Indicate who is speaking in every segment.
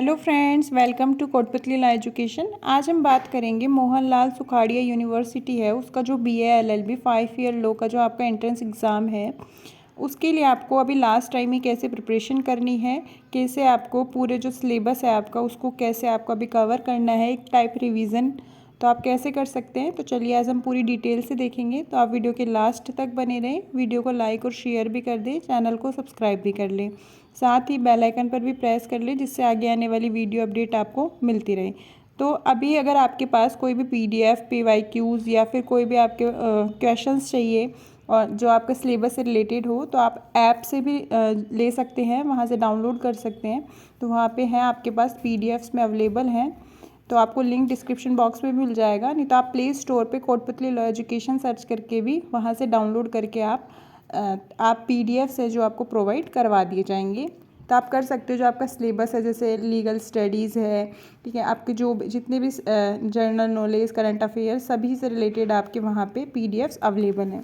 Speaker 1: Hello friends, welcome to Kotputli law education. आज हम बात करेंगे मोहनलाल सुखाड़िया यूनिवर्सिटी है उसका जो BA LLB 5 ईयर लॉ का जो आपका एंट्रेंस एग्ज़ाम है उसके लिए आपको अभी लास्ट टाइम ही कैसे प्रिपरेशन करनी है, कैसे आपको पूरे जो सिलेबस है आपका उसको कैसे आपको अभी कवर करना है, एक टाइप रिवीजन तो आप कैसे कर सकते हैं। तो चलिए आज हम पूरी डिटेल से देखेंगे, तो आप वीडियो के लास्ट तक बने रहें। वीडियो को लाइक और शेयर भी कर दें, चैनल को सब्सक्राइब भी कर लें, साथ ही बेल आइकन पर भी प्रेस कर लें जिससे आगे आने वाली वीडियो अपडेट आपको मिलती रहे। तो अभी अगर आपके पास कोई भी PDF PYQs या फिर कोई भी आपके क्वेश्चंस चाहिए और जो आपके सिलेबस से रिलेटेड हो तो आप ऐप से भी ले सकते हैं, वहाँ से डाउनलोड कर सकते हैं। तो वहाँ पे हैं आपके पास PDFs में अवेलेबल हैं, तो आपको लिंक डिस्क्रिप्शन बॉक्स में मिल जाएगा, नहीं तो आप प्ले स्टोर पे कोटपुतली लॉ एजुकेशन सर्च करके भी वहाँ से डाउनलोड करके आप PDF से जो आपको प्रोवाइड करवा दिए जाएंगे तो आप कर सकते हो। जो आपका सिलेबस है जैसे लीगल स्टडीज़ है, ठीक है, आपके जो जितने भी जनरल नॉलेज करंट अफेयर्स सभी से रिलेटेड आपके वहाँ पे PDFs अवेलेबल हैं।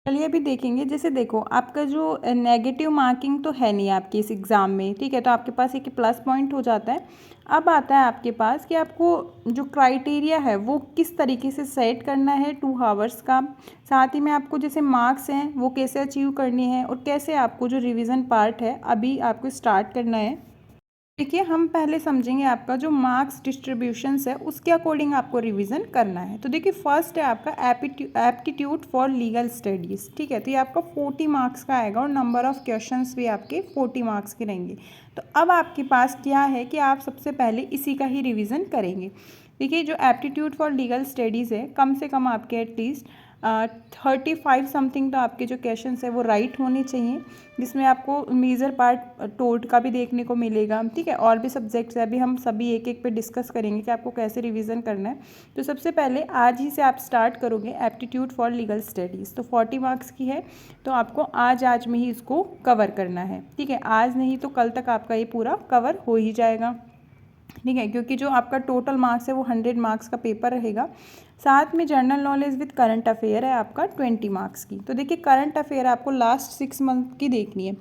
Speaker 1: चलिए अभी देखेंगे, जैसे देखो आपका जो नेगेटिव मार्किंग तो है नहीं आपके इस एग्ज़ाम में, ठीक है, तो आपके पास एक प्लस पॉइंट हो जाता है। अब आता है आपके पास कि आपको जो क्राइटेरिया है वो किस तरीके से सेट करना है 2 आवर्स का, साथ ही में आपको जैसे मार्क्स हैं वो कैसे अचीव करनी है और कैसे आपको जो रिवीजन पार्ट है अभी आपको स्टार्ट करना है। देखिए हम पहले समझेंगे आपका जो मार्क्स डिस्ट्रीब्यूशंस है उसके अकॉर्डिंग आपको रिवीजन करना है। तो देखिए फर्स्ट है आपका एप्टीट्यूड फॉर लीगल स्टडीज़, ठीक है, तो ये आपका 40 मार्क्स का आएगा और नंबर ऑफ़ क्वेश्चंस भी आपके 40 मार्क्स के रहेंगे। तो अब आपके पास क्या है कि आप सबसे पहले इसी का ही रिविज़न करेंगे। देखिए जो एप्टीट्यूड फॉर लीगल स्टडीज़ है कम से कम आपके एटलीस्ट 35 समथिंग तो आपके जो क्वेश्चंस है वो राइट होने चाहिए, जिसमें आपको मेजर पार्ट टोट का भी देखने को मिलेगा, ठीक है, और भी सब्जेक्ट्स है, अभी हम सभी एक एक पे डिस्कस करेंगे कि आपको कैसे रिवीजन करना है। तो सबसे पहले आज ही से आप स्टार्ट करोगे एप्टीट्यूड फॉर लीगल स्टडीज़, तो 40 मार्क्स की है, तो आपको आज में ही इसको कवर करना है, ठीक है, आज नहीं तो कल तक आपका ये पूरा कवर हो ही जाएगा, ठीक है, क्योंकि जो आपका टोटल मार्क्स है वो 100 मार्क्स का पेपर रहेगा। साथ में general knowledge with current affair है आपका 20 मार्क्स की। तो देखिए करंट अफेयर आपको लास्ट 6 मंथ की देखनी है,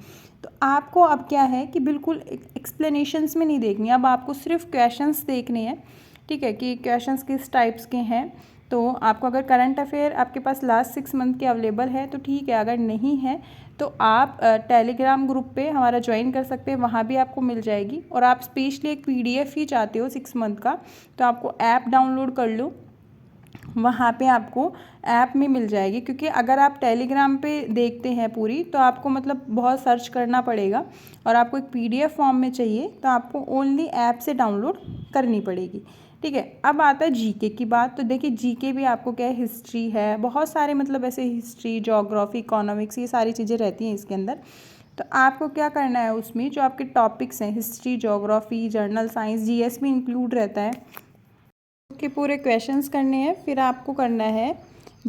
Speaker 1: तो आपको अब क्या है कि बिल्कुल एक्सप्लेनेशंस में नहीं देखनी, अब आपको सिर्फ क्वेश्चंस देखने हैं, ठीक है, कि क्वेश्चंस किस टाइप्स के हैं। तो आपको अगर करंट अफेयर आपके पास लास्ट 6 मंथ के अवेलेबल है तो ठीक है, अगर नहीं है तो आप टेलीग्राम ग्रुप पे हमारा ज्वाइन कर सकते हैं, वहाँ भी आपको मिल जाएगी। और आप स्पेशली एक PDF ही चाहते हो 6 मंथ का तो आपको ऐप डाउनलोड कर लो, वहाँ पे आपको ऐप में मिल जाएगी, क्योंकि अगर आप टेलीग्राम पे देखते हैं पूरी तो आपको मतलब बहुत सर्च करना पड़ेगा और आपको एक PDF फॉर्म में चाहिए तो आपको ओनली ऐप से डाउनलोड करनी पड़ेगी, ठीक है। अब आता है GK की बात। तो देखिए GK भी आपको क्या है, हिस्ट्री है, बहुत सारे मतलब ऐसे हिस्ट्री जोग्राफी इकोनॉमिक्स ये सारी चीज़ें रहती हैं इसके अंदर। तो आपको क्या करना है, उसमें जो आपके टॉपिक्स हैं history geography general science GS भी इंक्लूड रहता है के पूरे क्वेश्चंस करने हैं। फिर आपको करना है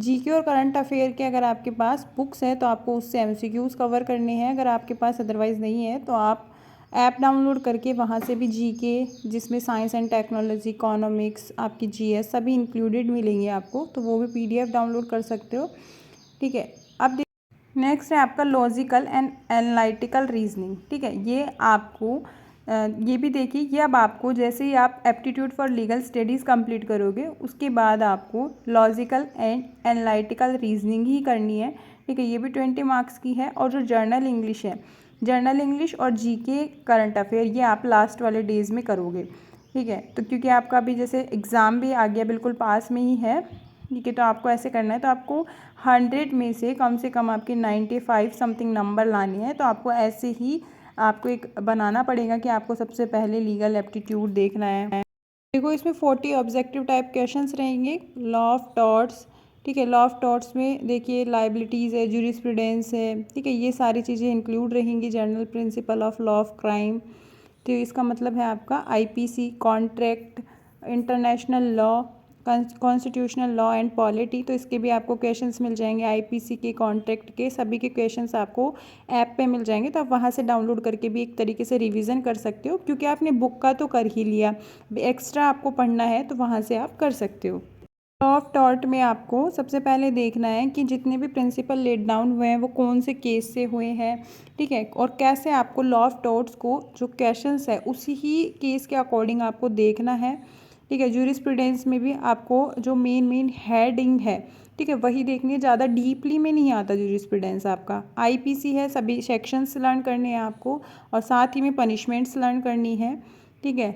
Speaker 1: GK और करंट अफेयर के, अगर आपके पास बुक्स है तो आपको उससे MCQs कवर करने हैं, अगर आपके पास अदरवाइज़ नहीं है तो आप ऐप डाउनलोड करके वहाँ से भी GK जिसमें साइंस एंड टेक्नोलॉजी इकोनॉमिक्स आपकी GS सभी इंक्लूडेड मिलेंगे आपको, तो वो भी PDF डाउनलोड कर सकते हो, ठीक है। अब नेक्स्ट है आपका लॉजिकल एंड एनालिटिकल रीजनिंग, ठीक है, ये आपको ये भी देखिए, ये अब आपको जैसे ही आप aptitude for legal studies complete करोगे उसके बाद आपको लॉजिकल एंड एनालिटिकल रीजनिंग ही करनी है, ठीक है, ये भी 20 मार्क्स की है। और जो जर्नल इंग्लिश है, जर्नल इंग्लिश और GK करंट अफेयर ये आप लास्ट वाले डेज़ में करोगे, ठीक है। तो क्योंकि आपका अभी जैसे एग्ज़ाम भी आ गया, बिल्कुल पास में ही है, ठीक है, तो आपको ऐसे करना है, तो आपको 100 में से कम आपके 95 समथिंग नंबर लाने हैं। तो आपको ऐसे ही आपको एक बनाना पड़ेगा कि आपको सबसे पहले लीगल एप्टीट्यूड देखना है। देखो इसमें 40 ऑब्जेक्टिव टाइप क्वेश्चंस रहेंगे, लॉ ऑफ टॉर्ट्स, ठीक है, लॉ ऑफ टॉर्ट्स में देखिए लाइबिलिटीज़ है, जूरिस्प्रूडेंस है, ठीक है, ये सारी चीज़ें इंक्लूड रहेंगी, general principle of law of crime, तो इसका मतलब है आपका IPC contract international law constitutional law and polity, तो इसके भी आपको क्वेश्चंस मिल जाएंगे, IPC के कॉन्ट्रैक्ट के सभी के क्वेश्चंस आपको ऐप पे मिल जाएंगे, तो आप वहाँ से डाउनलोड करके भी एक तरीके से रिवीजन कर सकते हो, क्योंकि आपने बुक का तो कर ही लिया, एक्स्ट्रा आपको पढ़ना है तो वहाँ से आप कर सकते हो। लॉ ऑफ टॉर्ट में आपको सबसे पहले देखना है कि जितने भी प्रिंसिपल लेट डाउन हुए हैं वो कौन से केस से हुए हैं, ठीक है, और कैसे आपको लॉ ऑफ टॉर्ट्स को जो क्वेश्चंस है उसी ही केस के अकॉर्डिंग आपको देखना है, ठीक है। जूरिस्प्रूडेंस में भी आपको जो मेन हेडिंग है, ठीक है, वही देखनी है, ज़्यादा डीपली में नहीं आता जूरिस्प्रूडेंस आपका। आईपीसी है, सभी सेक्शंस लर्न करने हैं आपको और साथ ही में पनिशमेंट्स लर्न करनी है, ठीक है।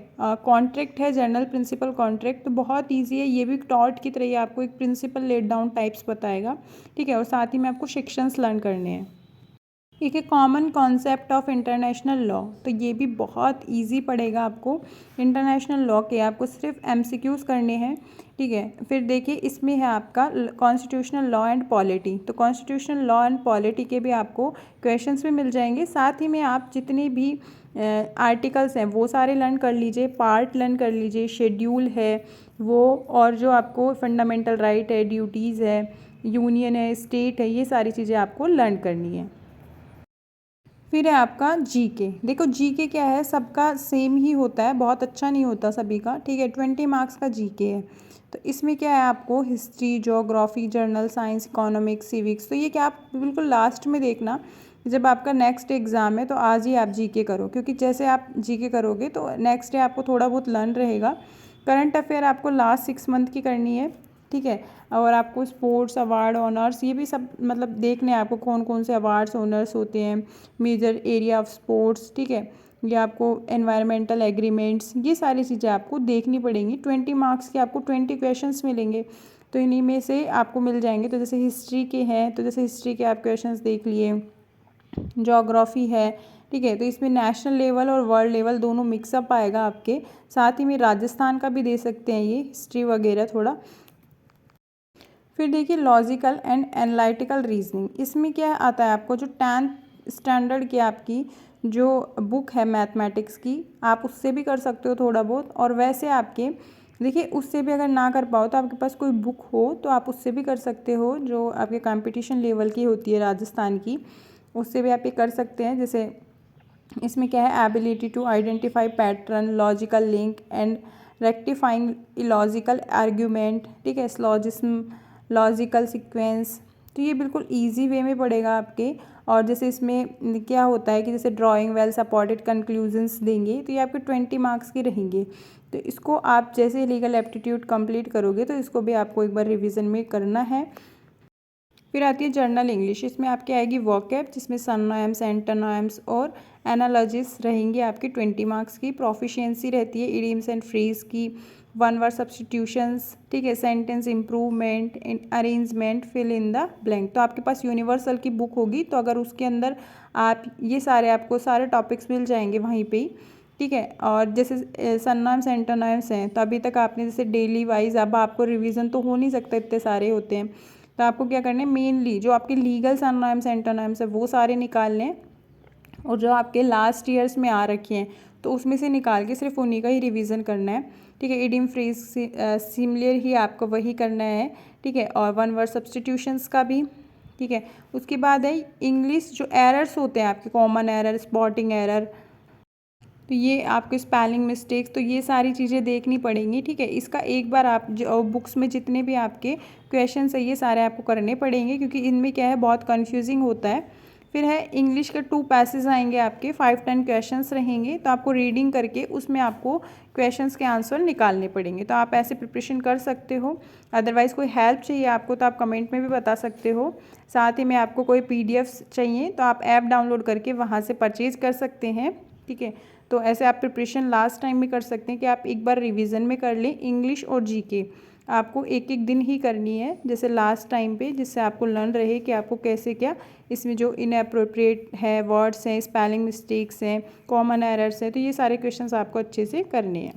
Speaker 1: कॉन्ट्रैक्ट है, जनरल प्रिंसिपल कॉन्ट्रैक्ट, तो बहुत इजी है, ये भी टॉर्ट की तरह ही आपको एक प्रिंसिपल लेट डाउन टाइप्स बताएगा, ठीक है, और साथ ही में आपको सेक्शंस लर्न करने हैं। एक है common concept of international law, तो ये भी बहुत इजी पड़ेगा आपको। इंटरनेशनल लॉ के आपको सिर्फ एमसीक्यूज करने हैं, ठीक है। फिर देखिए इसमें है आपका कॉन्स्टिट्यूशनल लॉ एंड पॉलिटी, तो कॉन्स्टिट्यूशनल लॉ एंड पॉलिटी के भी आपको क्वेश्चंस भी मिल जाएंगे। साथ ही में आप जितने भी आर्टिकल्स हैं वो सारे लर्न कर लीजिए, पार्ट लर्न कर लीजिए, शेड्यूल है वो, और जो आपको फंडामेंटल राइट है, ड्यूटीज़ है, यूनियन है, स्टेट है, ये सारी चीज़ें आपको लर्न करनी है। फिर है आपका जीके। देखो जीके क्या है, सबका सेम ही होता है, बहुत अच्छा नहीं होता सभी का, ठीक है। 20 मार्क्स का जीके है, तो इसमें क्या है आपको history, geography, journal science, economics, civics, तो ये क्या आप बिल्कुल लास्ट में देखना, जब आपका नेक्स्ट एग्ज़ाम है तो आज ही आप जीके करो, क्योंकि जैसे आप जीके करोगे तो नेक्स्ट डे आपको थोड़ा बहुत लर्न रहेगा। करंट अफेयर आपको लास्ट 6 मंथ की करनी है, ठीक है, और आपको स्पोर्ट्स अवार्ड, ऑनर्स, ये भी सब मतलब देखने हैं आपको कौन कौन से अवार्ड्स ऑनर्स होते हैं, मेजर एरिया ऑफ स्पोर्ट्स, ठीक है, ये आपको एनवायरमेंटल एग्रीमेंट्स, ये सारी चीज़ें आपको देखनी पड़ेंगी। 20 मार्क्स के आपको 20 क्वेश्चंस मिलेंगे, तो इन्हीं में से आपको मिल जाएंगे। तो जैसे हिस्ट्री के हैं तो जैसे हिस्ट्री के आप क्वेश्चंस देख लिए, ज्योग्राफी है, ठीक है, तो इसमें नेशनल लेवल और वर्ल्ड लेवल दोनों मिक्सअप आएगा आपके। साथ ही में राजस्थान का भी दे सकते हैं ये हिस्ट्री वगैरह थोड़ा। फिर देखिए लॉजिकल एंड एनालिटिकल रीजनिंग, इसमें क्या आता है आपको, जो 10th स्टैंडर्ड की आपकी जो बुक है मैथमेटिक्स की, आप उससे भी कर सकते हो थोड़ा बहुत, और वैसे आपके देखिए उससे भी अगर ना कर पाओ तो आपके पास कोई बुक हो तो आप उससे भी कर सकते हो, जो आपके कंपटीशन लेवल की होती है राजस्थान की, उससे भी आप ये कर सकते हैं। जैसे इसमें क्या है, ability to identify pattern, logical link and rectifying illogical argument, ठीक है, स्लॉजिज्म, लॉजिकल सीक्वेंस, तो ये बिल्कुल इजी वे में पड़ेगा आपके। और जैसे इसमें क्या होता है कि जैसे ड्राइंग वेल सपोर्टेड कंक्लूजन्स देंगे, तो ये आपके 20 मार्क्स के रहेंगे। तो इसको आप जैसे लीगल एप्टीट्यूड कंप्लीट करोगे तो इसको भी आपको एक बार रिवीजन में करना है। फिर आती है जर्नल इंग्लिश, इसमें आपकी आएगी वोकैब, जिसमें सनोनिम्स, एंटोनिम्स और एनालॉजिस रहेंगे आपकी 20 मार्क्स की। प्रोफिशिएंसी रहती है इडियम्स एंड फ्रेज की, वन वर्ड सब्स्टिट्यूशंस, ठीक है, sentence improvement, arrangement, fill in the blank. तो आपके पास यूनिवर्सल की बुक होगी तो अगर उसके अंदर आप ये सारे आपको सारे टॉपिक्स मिल जाएंगे वहीं पे ही, ठीक है। और जैसे सनोनिम्स एंटोनिम्स हैं तो अभी तक आपने जैसे डेली वाइज, अब आपको रिवीजन तो हो नहीं सकता, इतने सारे होते हैं, तो आपको क्या करना है, मेनली जो आपके लीगल सनोनिम्स एंटोनिम्स है वो सारे निकाल लें, और जो आपके लास्ट ईयर्स में आ रखे हैं तो उसमें से निकाल के सिर्फ उन्हीं का ही रिवीजन करना है, ठीक है। इडियम फ्रेज सिमिलर ही आपको वही करना है, ठीक है, और वन वर्ड सब्स्टिट्यूशंस का भी, ठीक है। उसके बाद है इंग्लिश, जो एरर्स होते हैं आपके, कॉमन एरर, स्पॉटिंग एरर, तो ये आपके स्पेलिंग मिस्टेक्स, तो ये सारी चीज़ें देखनी पड़ेंगी, ठीक है। इसका एक बार आप जो बुक्स में जितने भी आपके क्वेश्चन है ये सारे आपको करने पड़ेंगे, क्योंकि इनमें क्या है बहुत कन्फ्यूजिंग होता है। फिर है इंग्लिश के 2 पैसेज आएंगे आपके, 5-10 क्वेश्चंस रहेंगे, तो आपको रीडिंग करके उसमें आपको क्वेश्चंस के आंसर निकालने पड़ेंगे। तो आप ऐसे प्रिपरेशन कर सकते हो। अदरवाइज़ कोई हेल्प चाहिए आपको तो आप कमेंट में भी बता सकते हो। साथ ही में आपको कोई पीडीएफ्स चाहिए तो आप ऐप डाउनलोड करके वहाँ से परचेज़ कर सकते हैं, ठीक है। तो ऐसे आप प्रिपरेशन लास्ट टाइम में कर सकते हैं कि आप एक बार रिवीजन में कर लें इंग्लिश और जीके, आपको एक एक दिन ही करनी है जैसे लास्ट टाइम पे, जिससे आपको लर्न रहे कि आपको कैसे क्या इसमें जो इनअप्रोप्रिएट है वर्ड्स हैं, स्पेलिंग मिस्टेक्स हैं, कॉमन एरर्स हैं, तो ये सारे क्वेश्चंस आपको अच्छे से करने हैं।